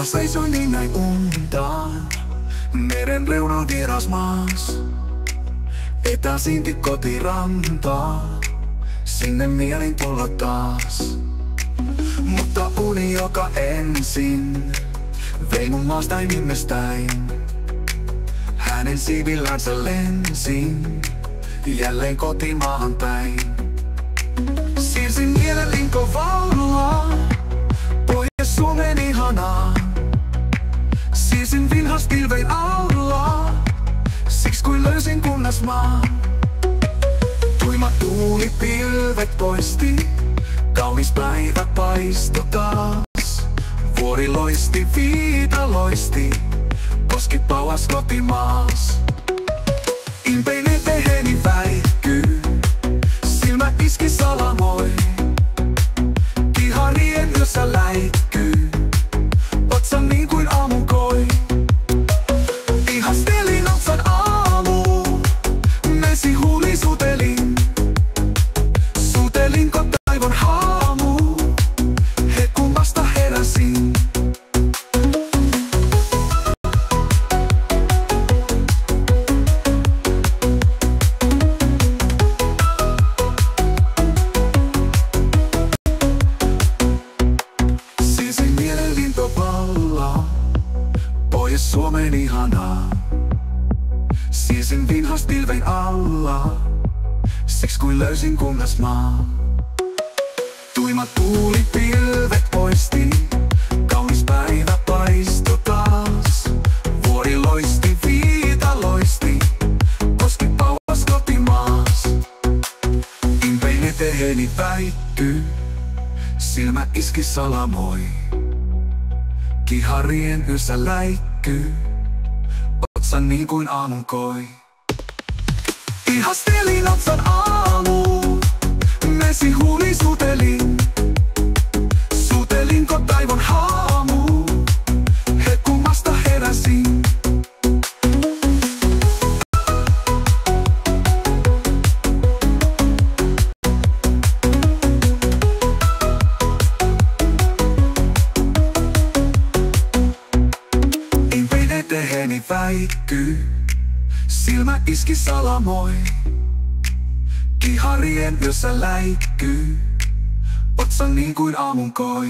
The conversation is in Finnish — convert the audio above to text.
seisoin niin näin untaan, meren reunaan vieras maas. Etäisinti kotirantaa, sinne mielin tulla taas. Mutta uni, joka ensin vei mun maastain viimeispäin, hänen siivillänsä lensin jälleen kotimaahan päin. Siirsin mielelin kovalla Pohjois-Suomen ihanaa. Siirsin vinhas pilvein alla, siksi kuin löysin kunnas maan. Tuima tuuli pilvet poisti, kaunis päivä paistoi taas. Vuori loisti, viita loisti, koski pauas kotimaas. Impein eteeni väikkyy, silmä iski salamoi. Kiharien yössä läikkyy, otsa niin kuin aamun koi. Ihastelin otsan aamu, mesi huuli sutelin. Sutelinko taivon haamu, he kun vasta heräsin. Pohjois-Suomen ihanaa. Siirsin vinhas pilvein alla, siksi kuin löysin kunnas maa. Tuima tuuli pilvet poisti, kaunis päivä paistoi taas. Vuori loisti, viita loisti, koski pauas kotimaas. Impein eteeni väitty, silmä iski salamoi. Kiharien yössä läikkyy, otsa niin kuin aamun koi. Ihastelin otsan aamu, mesi huuli sutelin. Sutelinko taivon haamu, he kun vasta heräsin. Eteeni väikkyy, silmä iski salamoi. Kiharien yössä läikkyy, otsa niin kuin aamun koi.